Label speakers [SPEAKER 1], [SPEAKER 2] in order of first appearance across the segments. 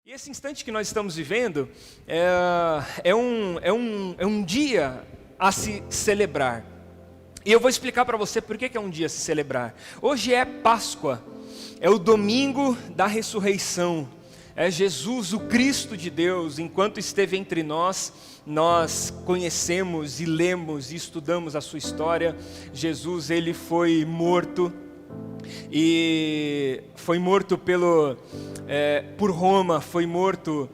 [SPEAKER 1] E esse instante que nós estamos vivendo é um dia a se celebrar. E eu vou explicar para você por que é um dia a se celebrar. Hoje é Páscoa, é o domingo da ressurreição. É Jesus, o Cristo de Deus. Enquanto esteve entre nós, nós conhecemos e lemos e estudamos a sua história. Jesus, ele foi morto. E foi morto por Roma, foi morto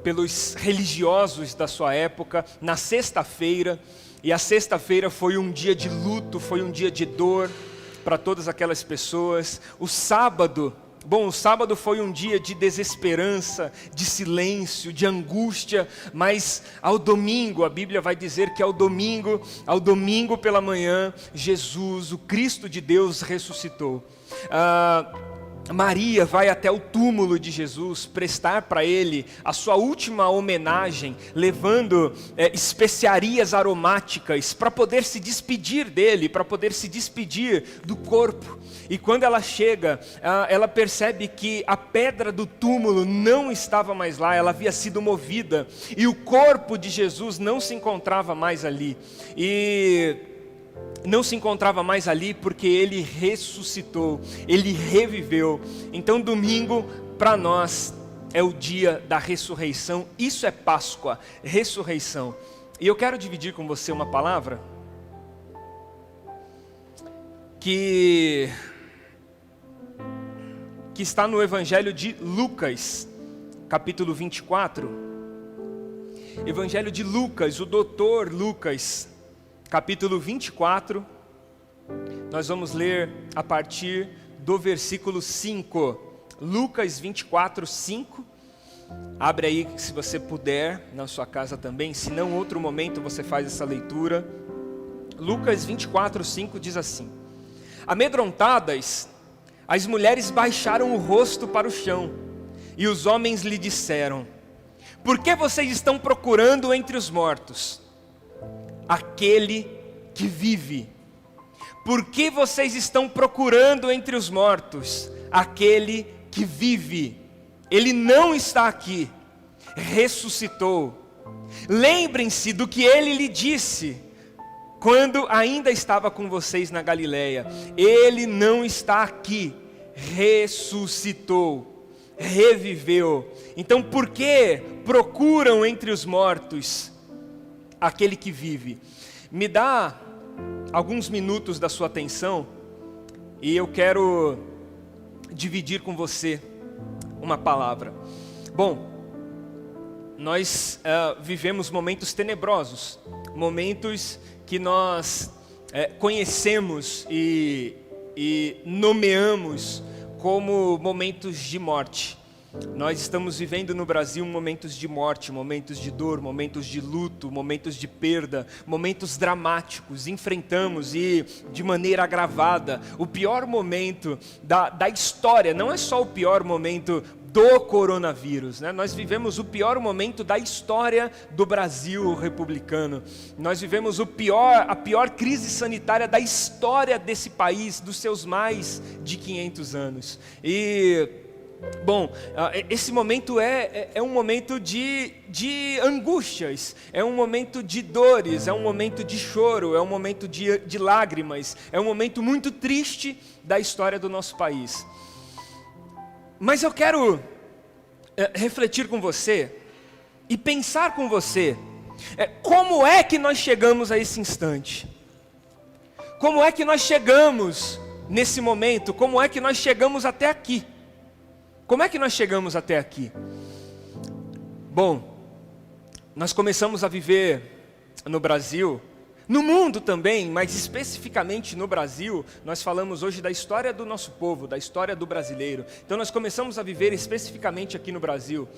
[SPEAKER 1] pelos religiosos da sua época, na sexta-feira. E a sexta-feira foi um dia de luto, foi um dia de dor para todas aquelas pessoas. O sábado foi um dia de desesperança, de silêncio, de angústia, mas ao domingo, a Bíblia vai dizer que ao domingo pela manhã, Jesus, o Cristo de Deus, ressuscitou. Maria vai até o túmulo de Jesus prestar para ele a sua última homenagem, levando especiarias aromáticas para poder se despedir dele, para poder se despedir do corpo. E quando ela chega, ela percebe que a pedra do túmulo não estava mais lá, ela havia sido movida e o corpo de Jesus não se encontrava mais ali. E não se encontrava mais ali porque ele ressuscitou, ele reviveu. Então domingo para nós é o dia da ressurreição. Isso é Páscoa, ressurreição. E eu quero dividir com você uma palavra que está no Evangelho de Lucas, capítulo 24. Evangelho de Lucas, o doutor Lucas, capítulo 24, nós vamos ler a partir do versículo 5. Lucas 24, 5. Abre aí se você puder, na sua casa também, se não outro momento você faz essa leitura. Lucas 24, 5 diz assim: amedrontadas, as mulheres baixaram o rosto para o chão, e os homens lhe disseram: por que vocês estão procurando entre os mortos aquele que vive? Por que vocês estão procurando entre os mortos aquele que vive? Ele não está aqui, ressuscitou. Lembrem-se do que ele lhe disse quando ainda estava com vocês na Galileia. Ele não está aqui, ressuscitou, reviveu. Então por que procuram entre os mortos aquele que vive? Me dá alguns minutos da sua atenção e eu quero dividir com você uma palavra. Bom, nós vivemos momentos tenebrosos, momentos que nós conhecemos e nomeamos como momentos de morte. Nós estamos vivendo no Brasil momentos de morte, momentos de dor, momentos de luto, momentos de perda, momentos dramáticos. Enfrentamos e de maneira agravada o pior momento da história. Não é só o pior momento do coronavírus, né? Nós vivemos o pior momento da história do Brasil republicano. Nós vivemos a pior crise sanitária da história desse país, dos seus mais de 500 anos. Bom, esse momento é um momento de angústias, é um momento de dores, é um momento de choro, é um momento de lágrimas, é um momento muito triste da história do nosso país. Mas eu quero refletir com você e pensar com você, como é que nós chegamos a esse instante? Como é que nós chegamos nesse momento? Como é que nós chegamos até aqui? Como é que nós chegamos até aqui? Bom, nós começamos a viver no Brasil, no mundo também, mas especificamente no Brasil, nós falamos hoje da história do nosso povo, da história do brasileiro. Então nós começamos a viver especificamente aqui no Brasil,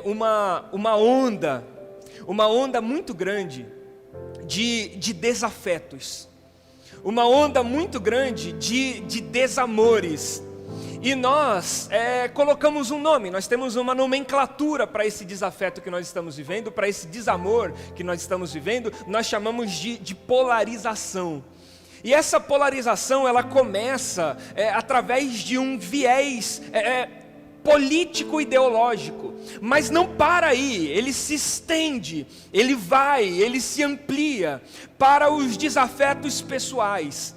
[SPEAKER 1] uma onda muito grande de desafetos, uma onda muito grande de desamores. E nós colocamos um nome, nós temos uma nomenclatura para esse desafeto que nós estamos vivendo, para esse desamor que nós estamos vivendo, nós chamamos de polarização. E essa polarização, ela começa através de um viés político-ideológico, mas não para aí, ele se estende, ele se amplia para os desafetos pessoais.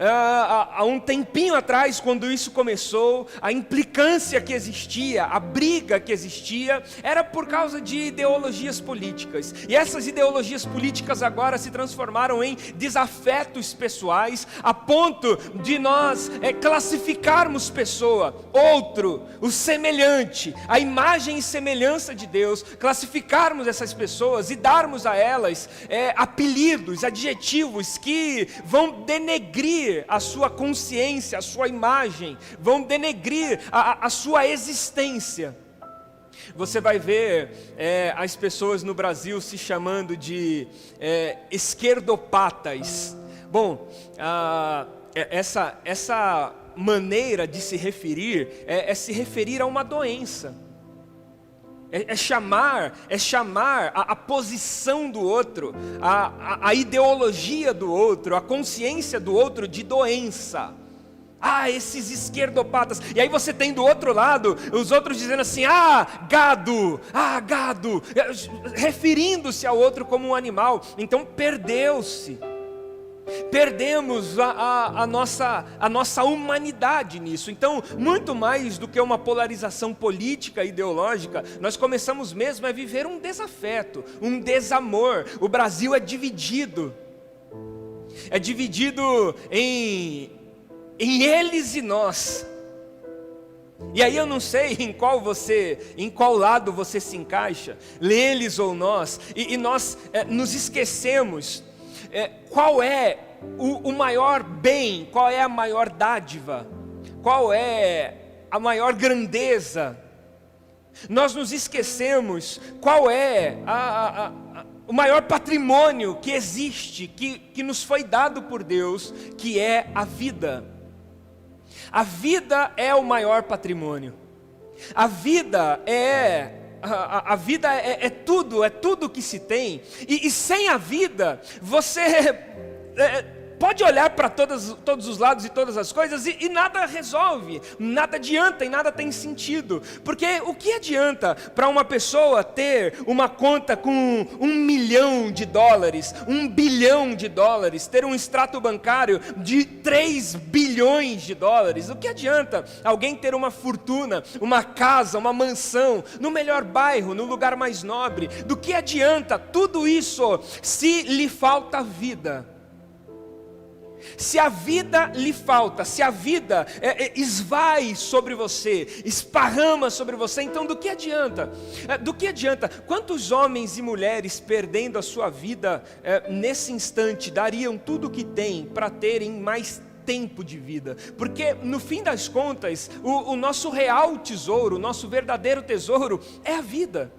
[SPEAKER 1] Há um tempinho atrás, quando isso começou, a implicância que existia, a briga que existia, era por causa de ideologias políticas. E essas ideologias políticas agora se transformaram em desafetos pessoais, a ponto de nós classificarmos pessoa, outro, o semelhante, a imagem e semelhança de Deus, classificarmos essas pessoas e darmos a elas apelidos, adjetivos que vão denegrir a sua consciência, a sua imagem, vão denegrir a sua existência. Você vai ver as pessoas no Brasil se chamando de esquerdopatas. Bom, essa maneira de se referir se referir a uma doença. É chamar a posição do outro, a ideologia do outro, a consciência do outro de doença. Esses esquerdopatas. E aí você tem do outro lado os outros dizendo assim: gado, referindo-se ao outro como um animal. Então perdemos a nossa humanidade nisso. Então, muito mais do que uma polarização política e ideológica, nós começamos mesmo a viver um desafeto, um desamor. O Brasil é dividido em eles e nós. E aí eu não sei em qual lado você se encaixa, eles ou nós, e nós nos esquecemos qual é o maior bem, qual é a maior dádiva, qual é a maior grandeza. Nós nos esquecemos qual é o maior patrimônio que existe, que nos foi dado por Deus, que é a vida. A vida é o maior patrimônio. A vida é tudo que se tem, e sem a vida, você pode olhar para todos os lados e todas as coisas e nada resolve, nada adianta e nada tem sentido. Porque o que adianta para uma pessoa ter uma conta com $1 milhão, $1 bilhão, ter um extrato bancário de $3 bilhões? O que adianta alguém ter uma fortuna, uma casa, uma mansão, no melhor bairro, no lugar mais nobre? Do que adianta tudo isso se lhe falta vida? Se a vida lhe falta, se a vida esvai sobre você, esparrama sobre você, então do que adianta? Do que adianta? Quantos homens e mulheres perdendo a sua vida nesse instante dariam tudo o que têm para terem mais tempo de vida? Porque no fim das contas, o nosso real tesouro, o nosso verdadeiro tesouro é a vida.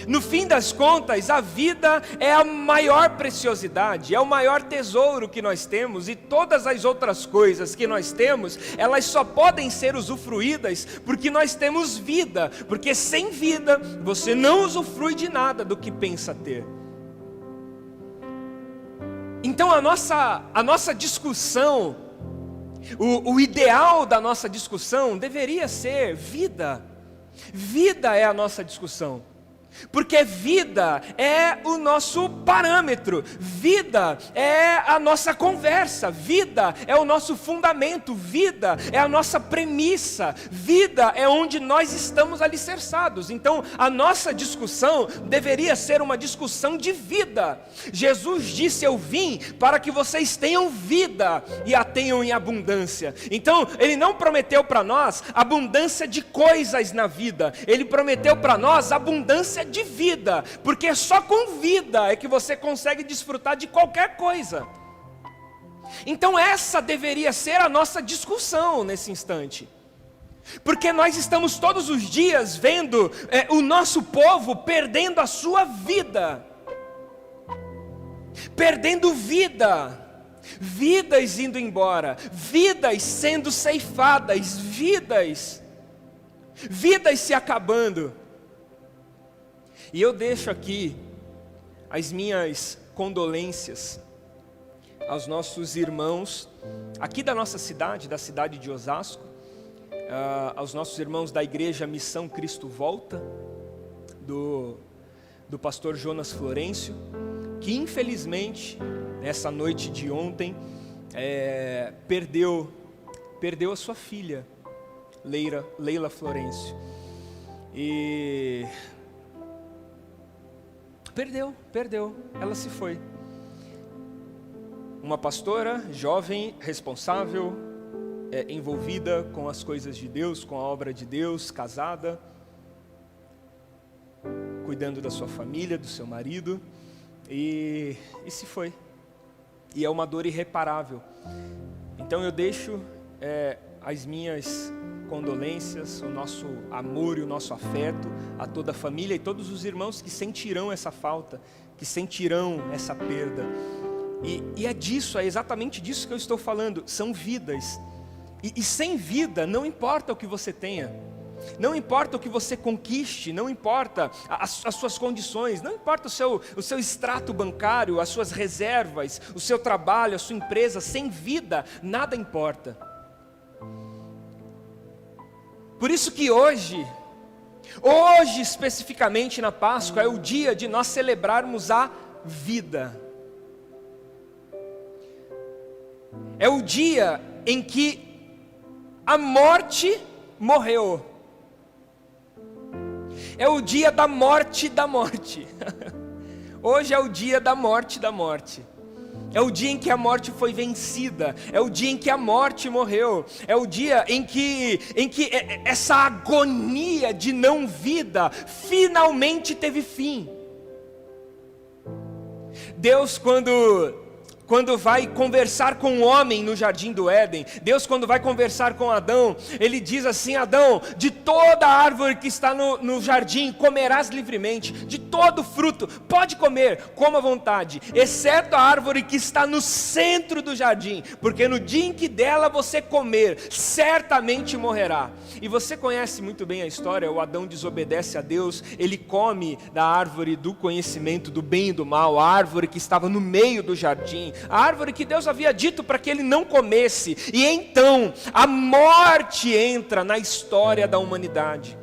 [SPEAKER 1] No fim das contas, a vida é a maior preciosidade, é o maior tesouro que nós temos, e todas as outras coisas que nós temos, elas só podem ser usufruídas porque nós temos vida, porque sem vida você não usufrui de nada do que pensa ter. Então a nossa discussão, o ideal da nossa discussão deveria ser vida. Vida é a nossa discussão. Porque vida é o nosso parâmetro, vida é a nossa conversa, vida é o nosso fundamento, vida é a nossa premissa, vida é onde nós estamos alicerçados. Então a nossa discussão deveria ser uma discussão de vida. Jesus disse: eu vim para que vocês tenham vida e a tenham em abundância. Então Ele não prometeu para nós abundância de coisas na vida, Ele prometeu para nós abundância de vida, porque só com vida é que você consegue desfrutar de qualquer coisa. Então essa deveria ser a nossa discussão nesse instante, porque nós estamos todos os dias vendo o nosso povo perdendo a sua vida, perdendo vida, vidas indo embora, vidas sendo ceifadas, vidas se acabando. E eu deixo aqui as minhas condolências aos nossos irmãos aqui da nossa cidade, da cidade de Osasco, aos nossos irmãos da igreja Missão Cristo Volta, do pastor Jonas Florencio, que infelizmente, nessa noite de ontem, perdeu a sua filha, Leila Florencio. E perdeu, ela se foi. Uma pastora, jovem, responsável, envolvida com as coisas de Deus, com a obra de Deus, casada, cuidando da sua família, do seu marido, e se foi. E é uma dor irreparável. Então eu deixo as minhas condolências, o nosso amor e o nosso afeto a toda a família e todos os irmãos que sentirão essa falta, que sentirão essa perda. E é exatamente disso que eu estou falando, são vidas. E sem vida, não importa o que você tenha, não importa o que você conquiste, não importa as suas condições, não importa o seu extrato bancário, as suas reservas, o seu trabalho, a sua empresa, sem vida, nada importa. Por isso que hoje especificamente na Páscoa, é o dia de nós celebrarmos a vida. É o dia em que a morte morreu. É o dia da morte da morte. Hoje é o dia da morte da morte. É o dia em que a morte foi vencida. É o dia em que a morte morreu. É o dia em que essa agonia de não vida finalmente teve fim. Deus, quando vai conversar com o homem no jardim do Éden, Deus, quando vai conversar com Adão, ele diz assim: Adão, de toda a árvore que está no jardim comerás livremente, de todo fruto pode comer, coma à vontade, exceto a árvore que está no centro do jardim, porque no dia em que dela você comer, certamente morrerá. E você conhece muito bem a história. O Adão desobedece a Deus, ele come da árvore do conhecimento do bem e do mal, a árvore que estava no meio do jardim, a árvore que Deus havia dito para que ele não comesse. E então a morte entra na história da humanidade.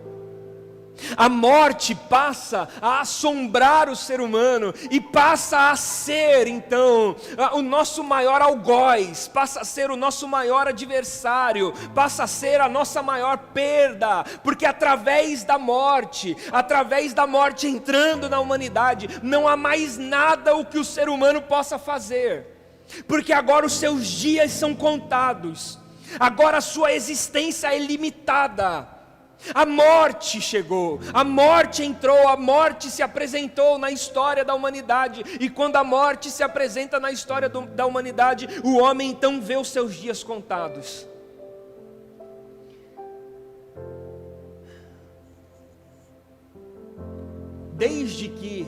[SPEAKER 1] A morte passa a assombrar o ser humano e passa a ser então o nosso maior algoz, passa a ser o nosso maior adversário, passa a ser a nossa maior perda, porque através da morte entrando na humanidade, não há mais nada o que o ser humano possa fazer, porque agora os seus dias são contados, agora a sua existência é limitada. A morte chegou, a morte entrou, a morte se apresentou na história da humanidade. E quando a morte se apresenta na história da humanidade, o homem então vê os seus dias contados. Desde que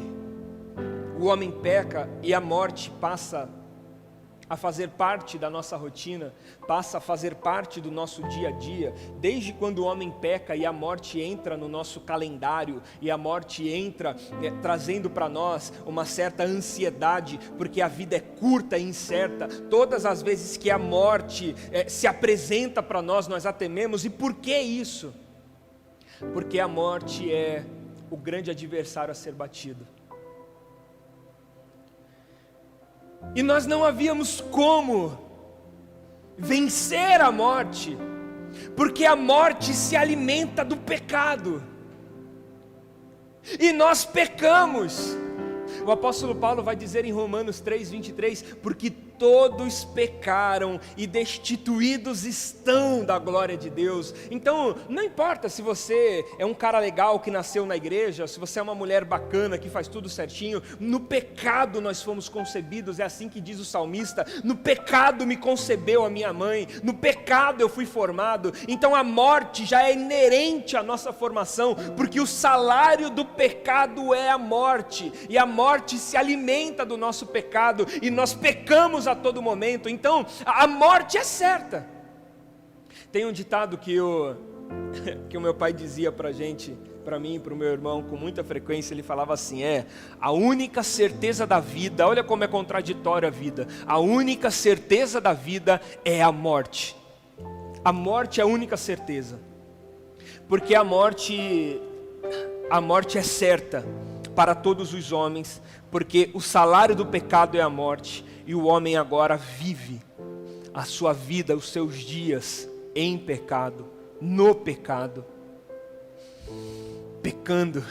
[SPEAKER 1] o homem peca e a morte passa a fazer parte da nossa rotina, passa a fazer parte do nosso dia a dia, desde quando o homem peca e a morte entra no nosso calendário, e a morte entra trazendo para nós uma certa ansiedade, porque a vida é curta e incerta. Todas as vezes que a morte se apresenta para nós, nós a tememos. E por que isso? Porque a morte é o grande adversário a ser batido. E nós não havíamos como vencer a morte, porque a morte se alimenta do pecado, e nós pecamos. O apóstolo Paulo vai dizer em Romanos 3:23, porque todos pecaram e destituídos estão da glória de Deus. Então, não importa se você é um cara legal que nasceu na igreja, se você é uma mulher bacana que faz tudo certinho, no pecado nós fomos concebidos, é assim que diz o salmista: no pecado me concebeu a minha mãe, no pecado eu fui formado. Então a morte já é inerente à nossa formação, porque o salário do pecado é a morte, e a morte se alimenta do nosso pecado, e nós pecamos a todo momento. Então a morte é certa. Tem um ditado que o meu pai dizia pra gente, para mim e para o meu irmão, com muita frequência. Ele falava assim: a única certeza da vida, olha como é contraditória a vida, a única certeza da vida é a morte. A morte é a única certeza. Porque a morte é certa para todos os homens, porque o salário do pecado é a morte, e o homem agora vive a sua vida, os seus dias em pecado, no pecado, pecando.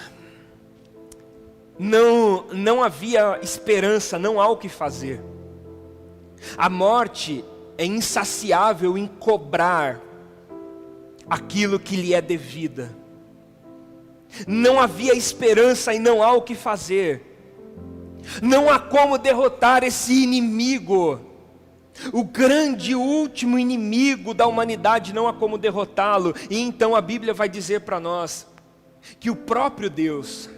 [SPEAKER 1] Não havia esperança, não há o que fazer. A morte é insaciável em cobrar aquilo que lhe é devida. Não havia esperança e não há o que fazer. Não há como derrotar esse inimigo, o grande último inimigo da humanidade, não há como derrotá-lo. E então a Bíblia vai dizer para nós que o próprio Deus,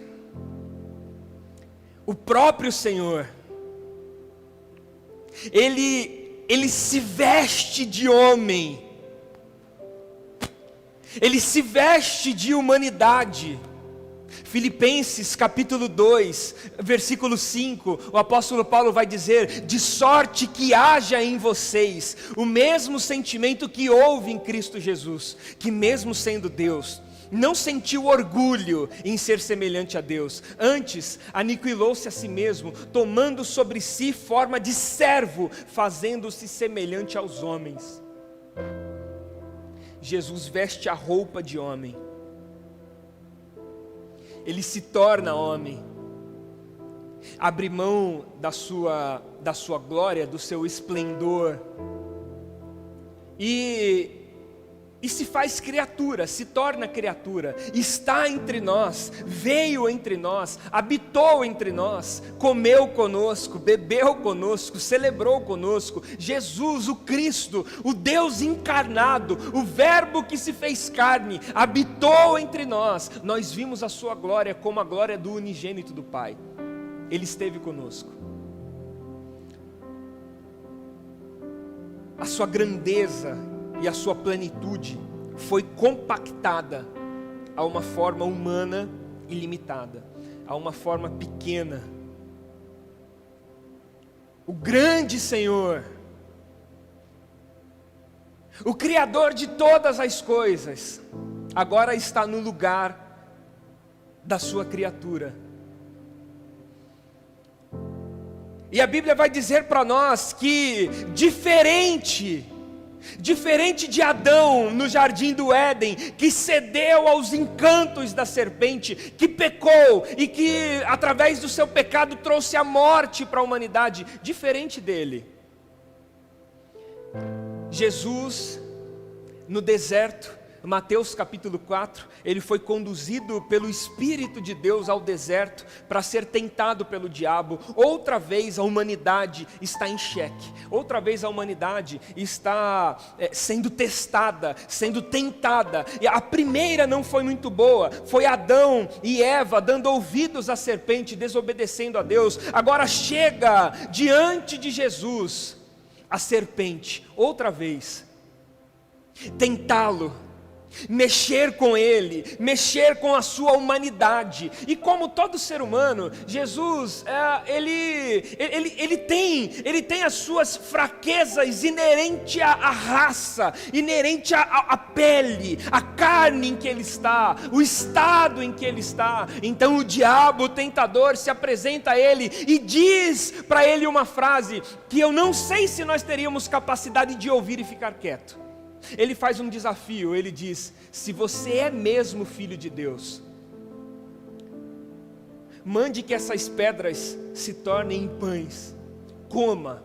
[SPEAKER 1] o próprio Senhor, Ele se veste de homem, Ele se veste de humanidade. Filipenses capítulo 2, versículo 5, o apóstolo Paulo vai dizer: de sorte que haja em vocês o mesmo sentimento que houve em Cristo Jesus, que mesmo sendo Deus, não sentiu orgulho em ser semelhante a Deus, antes aniquilou-se a si mesmo, tomando sobre si forma de servo, fazendo-se semelhante aos homens. Jesus veste a roupa de homem, Ele se torna homem, abre mão da sua glória, do seu esplendor, e se faz criatura, se torna criatura, está entre nós, veio entre nós, habitou entre nós, comeu conosco, bebeu conosco, celebrou conosco. Jesus, o Cristo, o Deus encarnado, o Verbo que se fez carne, habitou entre nós. Nós vimos a sua glória como a glória do unigênito do Pai. Ele esteve conosco. A sua grandeza e a sua plenitude foi compactada a uma forma humana e limitada, a uma forma pequena. O grande Senhor, o Criador de todas as coisas, agora está no lugar da sua criatura. E a Bíblia vai dizer para nós que diferente de Adão no jardim do Éden, que cedeu aos encantos da serpente, que pecou e que através do seu pecado trouxe a morte para a humanidade, diferente dele, Jesus no deserto, Mateus capítulo 4, ele foi conduzido pelo Espírito de Deus ao deserto para ser tentado pelo diabo. Outra vez a humanidade está em xeque, outra vez a humanidade está sendo testada, sendo tentada. E a primeira não foi muito boa, foi Adão e Eva dando ouvidos à serpente, desobedecendo a Deus. Agora chega diante de Jesus a serpente, outra vez, tentá-lo, mexer com ele, mexer com a sua humanidade. E como todo ser humano, Jesus, ele tem as suas fraquezas inerente à raça, inerente à pele, à carne em que ele está, o estado em que ele está. Então o diabo, o tentador, se apresenta a ele e diz para ele uma frase que eu não sei se nós teríamos capacidade de ouvir e ficar quieto. Ele faz um desafio, ele diz: se você é mesmo filho de Deus, mande que essas pedras se tornem em pães, coma,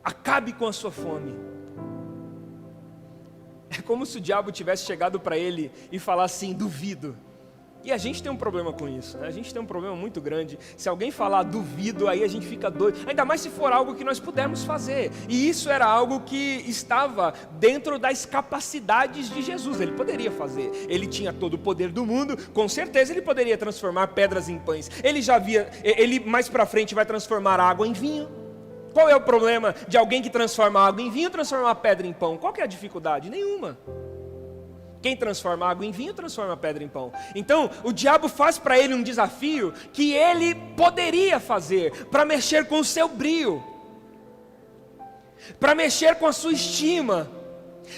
[SPEAKER 1] acabe com a sua fome. É como se o diabo tivesse chegado para ele e falasse assim: duvido. E a gente tem um problema com isso, né? A gente tem um problema muito grande. Se alguém falar duvido, aí a gente fica doido. Ainda mais se for algo que nós pudermos fazer. E isso era algo que estava dentro das capacidades de Jesus. Ele poderia fazer. Ele tinha todo o poder do mundo. Com certeza ele poderia transformar pedras em pães. Ele mais para frente vai transformar água em vinho. Qual é o problema de alguém que transforma água em vinho, transformar pedra em pão? Qual que é a dificuldade? Nenhuma. Quem transforma água em vinho, transforma pedra em pão. Então, o diabo faz para ele um desafio que ele poderia fazer, para mexer com o seu brio, para mexer com a sua estima,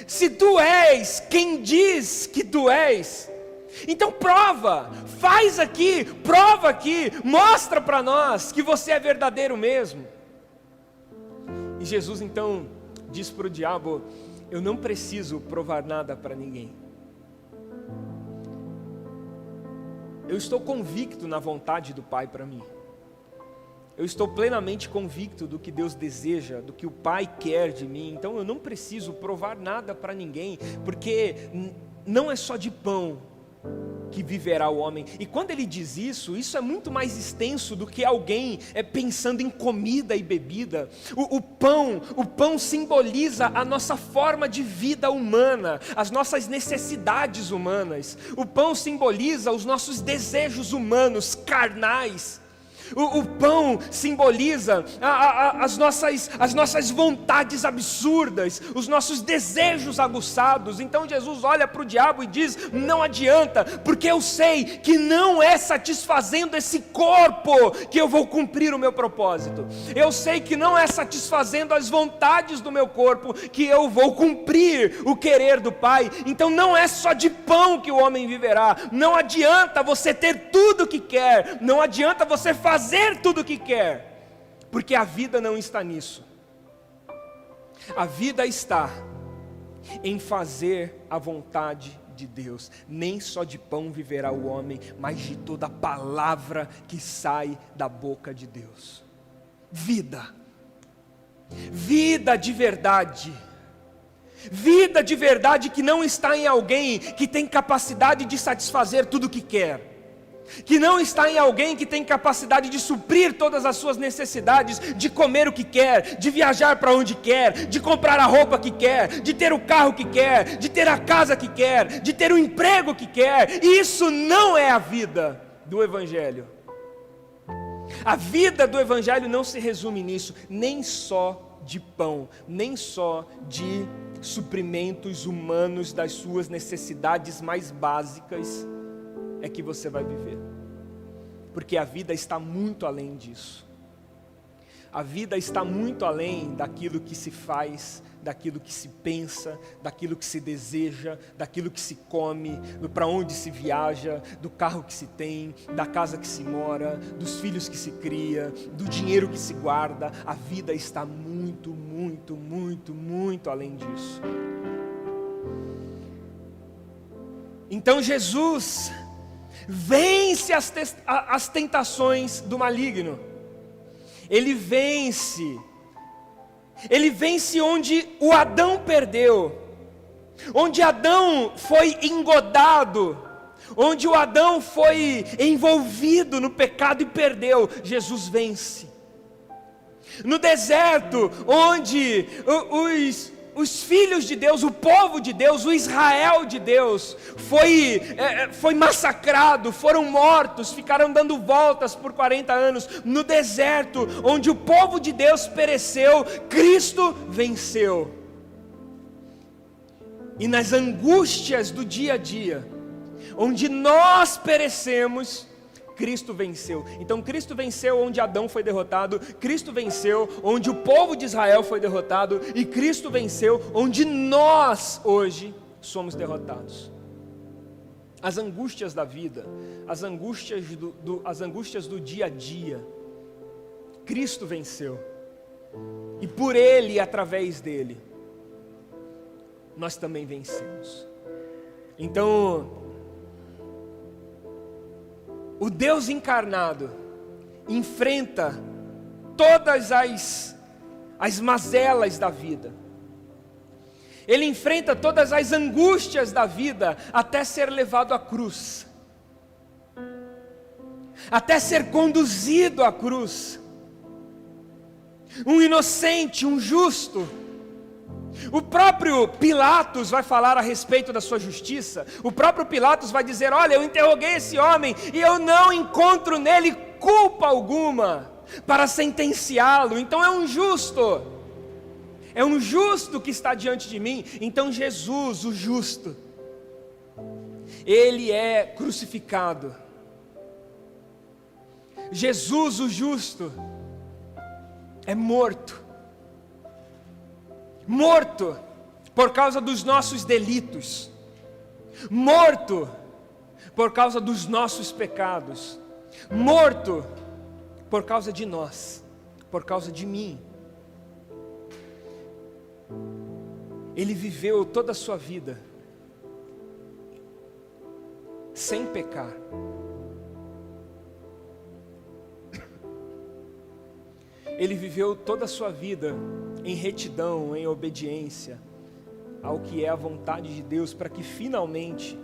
[SPEAKER 1] Se tu és quem diz que tu és, então prova, faz aqui, prova aqui, mostra para nós que você é verdadeiro mesmo. E Jesus então diz para o diabo: eu não preciso provar nada para ninguém. Eu estou convicto na vontade do Pai para mim. Eu estou plenamente convicto do que Deus deseja, do que o Pai quer de mim. Então eu não preciso provar nada para ninguém, porque não é só de pão que viverá o homem. E quando ele diz isso, isso é muito mais extenso do que alguém pensando em comida e bebida. O pão simboliza a nossa forma de vida humana, as nossas necessidades humanas. O pão simboliza os nossos desejos humanos, carnais. O pão simboliza as nossas vontades absurdas, os nossos desejos aguçados. Então Jesus olha para o diabo e diz: não adianta, porque eu sei que não é satisfazendo esse corpo que eu vou cumprir o meu propósito. Eu sei que não é satisfazendo as vontades do meu corpo que eu vou cumprir o querer do Pai. Então não é só de pão que o homem viverá. Não adianta você ter tudo o que quer, não adianta você fazer tudo o que quer, porque a vida não está nisso. A vida está em fazer a vontade de Deus. Nem só de pão viverá o homem, mas de toda palavra que sai da boca de Deus. Vida de verdade. Vida de verdade que não está em alguém que tem capacidade de satisfazer tudo o que quer, que não está em alguém que tem capacidade de suprir todas as suas necessidades, de comer o que quer, de viajar para onde quer, de comprar a roupa que quer, de ter o carro que quer, de ter a casa que quer, de ter o emprego que quer. Isso não é a vida do Evangelho. A vida do Evangelho não se resume nisso, nem só de pão, nem só de suprimentos humanos das suas necessidades mais básicas é que você vai viver, porque a vida está muito além disso. A vida está muito além daquilo que se faz, daquilo que se pensa, daquilo que se deseja, daquilo que se come, para onde se viaja, do carro que se tem, da casa que se mora, dos filhos que se cria, do dinheiro que se guarda. A vida está muito, muito, muito, muito além disso. Então Jesus vence as tentações do maligno. Ele vence onde o Adão perdeu, onde Adão foi engodado, onde o Adão foi envolvido no pecado e perdeu. Jesus vence. No deserto, onde os filhos de Deus, o povo de Deus, o Israel de Deus, foi massacrado, foram mortos, ficaram dando voltas por 40 anos, no deserto, onde o povo de Deus pereceu, Cristo venceu. E nas angústias do dia a dia, onde nós perecemos, Cristo venceu. Então Cristo venceu onde Adão foi derrotado, Cristo venceu onde o povo de Israel foi derrotado, e Cristo venceu onde nós hoje somos derrotados. As angústias da vida, as angústias do dia a dia, Cristo venceu, e por Ele e através dEle, nós também vencemos. Então, o Deus encarnado enfrenta todas as mazelas da vida. Ele enfrenta todas as angústias da vida até ser levado à cruz, até ser conduzido à cruz. Um inocente, um justo. O próprio Pilatos vai falar a respeito da sua justiça. O próprio Pilatos vai dizer: olha, eu interroguei esse homem e eu não encontro nele culpa alguma para sentenciá-lo. Então é um justo que está diante de mim. Então Jesus, o justo, Ele é crucificado. Jesus, o justo, é morto por causa dos nossos delitos, morto por causa dos nossos pecados, morto por causa de nós, por causa de mim. Ele viveu toda a sua vida sem pecar. Ele viveu toda a sua vida em retidão, em obediência ao que é a vontade de Deus, para que finalmente,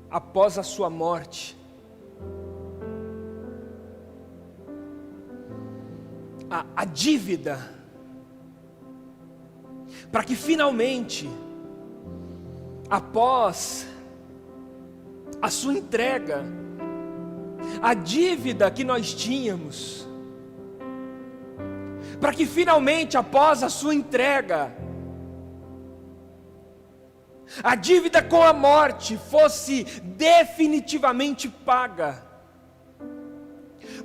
[SPEAKER 1] após a sua morte, a dívida, para que finalmente, após a sua entrega, a dívida que nós tínhamos, para que finalmente, após a sua entrega, a dívida com a morte fosse definitivamente paga,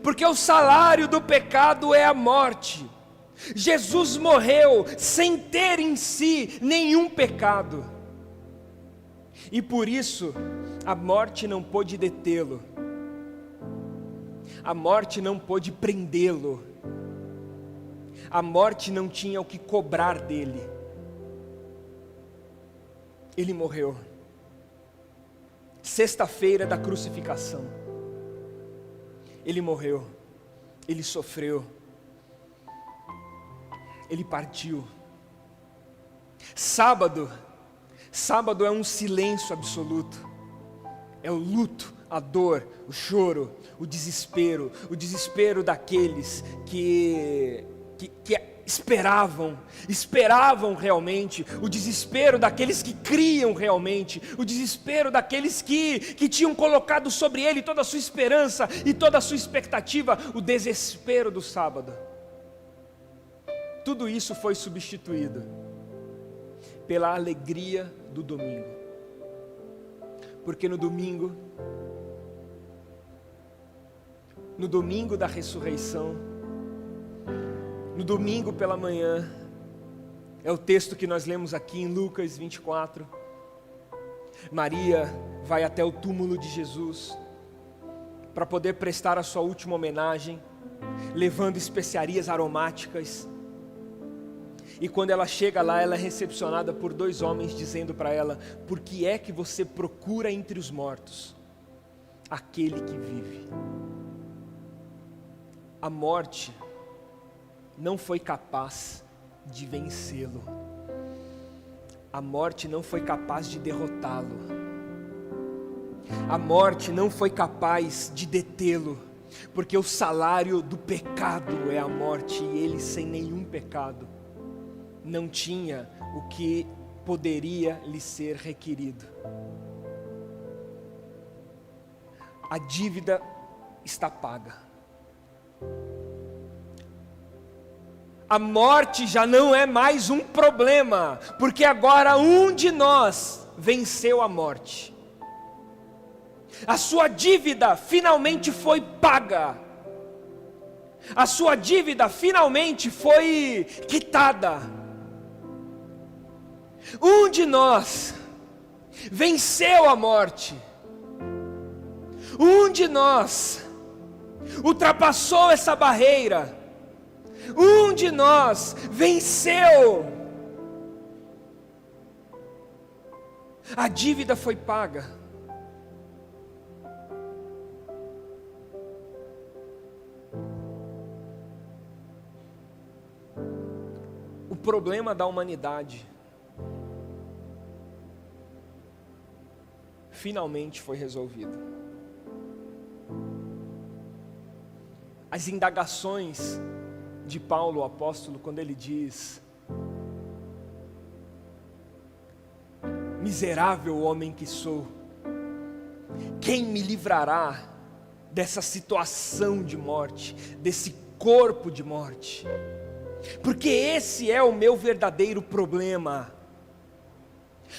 [SPEAKER 1] porque o salário do pecado é a morte. Jesus morreu sem ter em si nenhum pecado, e por isso a morte não pôde detê-lo, a morte não pôde prendê-lo, a morte não tinha o que cobrar dele. Ele morreu. Sexta-feira da crucificação, ele morreu, ele sofreu, ele partiu. Sábado é um silêncio absoluto, é o luto, a dor, o choro, o desespero daqueles que esperavam realmente, o desespero daqueles que criam realmente, o desespero daqueles que tinham colocado sobre ele toda a sua esperança e toda a sua expectativa, o desespero do sábado. Tudo isso foi substituído pela alegria do domingo, porque no domingo da ressurreição, no domingo pela manhã, é o texto que nós lemos aqui em Lucas 24, Maria vai até o túmulo de Jesus, para poder prestar a sua última homenagem, levando especiarias aromáticas, e quando ela chega lá, ela é recepcionada por 2 homens, dizendo para ela: por que é que você procura entre os mortos aquele que vive? A morte não foi capaz de vencê-lo, a morte não foi capaz de derrotá-lo, a morte não foi capaz de detê-lo, porque o salário do pecado é a morte, e ele, sem nenhum pecado, não tinha o que poderia lhe ser requerido. A dívida está paga. A morte já não é mais um problema, porque agora um de nós venceu a morte. A sua dívida finalmente foi paga. A sua dívida finalmente foi quitada. Um de nós venceu a morte. Um de nós ultrapassou essa barreira. Um de nós venceu. A dívida foi paga. O problema da humanidade finalmente foi resolvido. As indagações de Paulo, o apóstolo, quando ele diz: miserável homem que sou, quem me livrará dessa situação de morte, desse corpo de morte? Porque esse é o meu verdadeiro problema.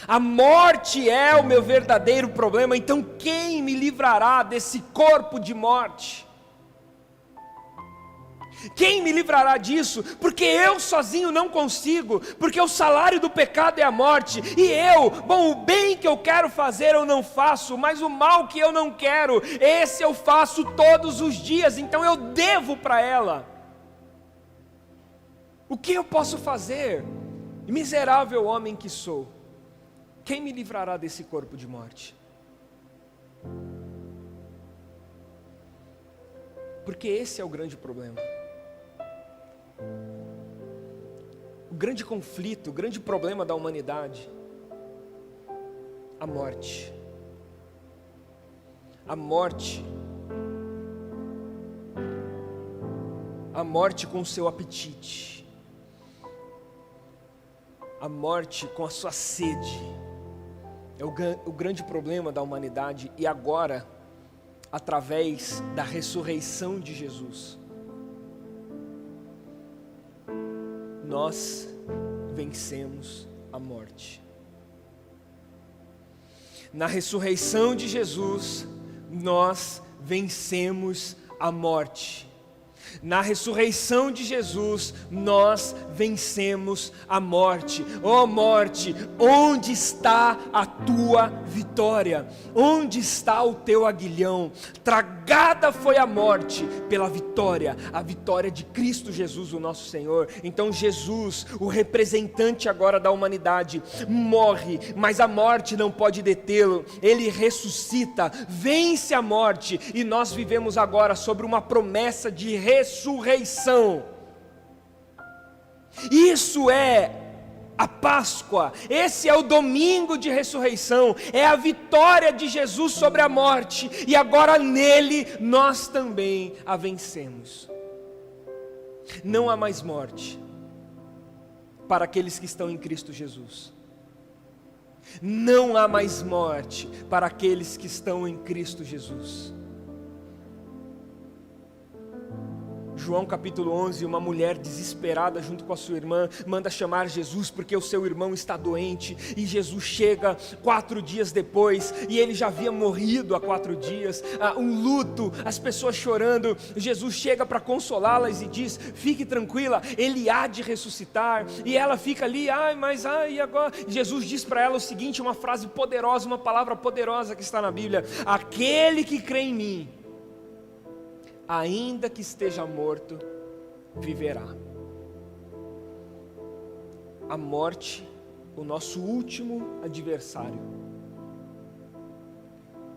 [SPEAKER 1] A morte é o meu verdadeiro problema. Então quem me livrará desse corpo de morte? Quem me livrará disso? Porque eu sozinho não consigo, porque o salário do pecado é a morte, e o bem que eu quero fazer eu não faço, mas o mal que eu não quero, esse eu faço todos os dias, então eu devo para ela. O que eu posso fazer? Miserável homem que sou, quem me livrará desse corpo de morte? Porque esse é o grande problema. O grande conflito, o grande problema da humanidade, a morte. A morte. A morte com o seu apetite. A morte com a sua sede. É o grande problema da humanidade. E agora, através da ressurreição de Jesus, nós vencemos a morte. Na ressurreição de Jesus, nós vencemos a morte. Na ressurreição de Jesus, nós vencemos a morte. Ó morte, onde está a tua vitória? Onde está o teu aguilhão? Tragada foi a morte pela vitória, a vitória de Cristo Jesus, o nosso Senhor. Então Jesus, o representante agora da humanidade, morre, mas a morte não pode detê-lo. Ele ressuscita, vence a morte, e nós vivemos agora sobre uma promessa de ressurreição. Isso é a Páscoa, esse é o domingo de ressurreição, é a vitória de Jesus sobre a morte, e agora nele nós também a vencemos. Não há mais morte para aqueles que estão em Cristo Jesus. Não há mais morte para aqueles que estão em Cristo Jesus. João capítulo 11, uma mulher desesperada junto com a sua irmã, manda chamar Jesus porque o seu irmão está doente, e Jesus chega 4 dias depois, e ele já havia morrido há 4 dias, um luto, as pessoas chorando. Jesus chega para consolá-las e diz: fique tranquila, ele há de ressuscitar. E ela fica ali, e agora? Jesus diz para ela o seguinte, uma frase poderosa, uma palavra poderosa que está na Bíblia: aquele que crê em mim, ainda que esteja morto, viverá. A morte, o nosso último adversário,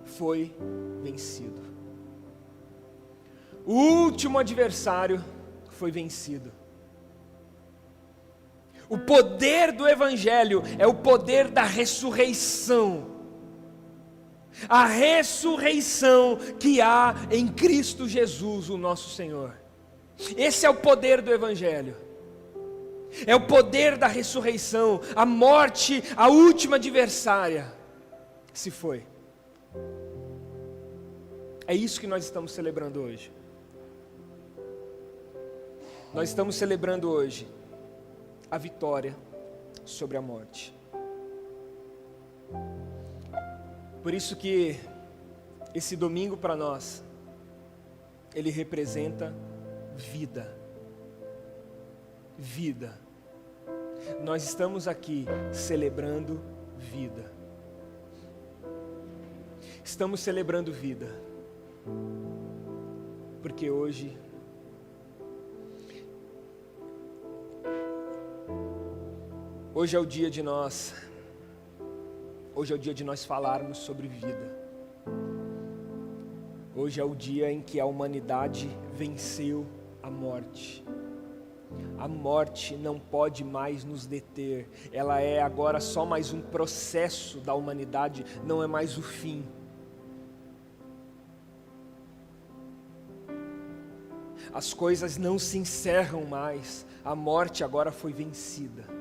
[SPEAKER 1] foi vencido. O último adversário foi vencido. O poder do Evangelho é o poder da ressurreição. A ressurreição que há em Cristo Jesus, o nosso Senhor. Esse é o poder do Evangelho. É o poder da ressurreição. A morte, a última adversária, se foi. É isso que nós estamos celebrando hoje. Nós estamos celebrando hoje a vitória sobre a morte. Por isso que esse domingo para nós, ele representa vida. Vida. Nós estamos aqui celebrando vida. Estamos celebrando vida. Porque hoje é o dia de nós. Hoje é o dia de nós falarmos sobre vida. Hoje é o dia em que a humanidade venceu a morte. A morte não pode mais nos deter. Ela é agora só mais um processo da humanidade, não é mais o fim. As coisas não se encerram mais. A morte agora foi vencida.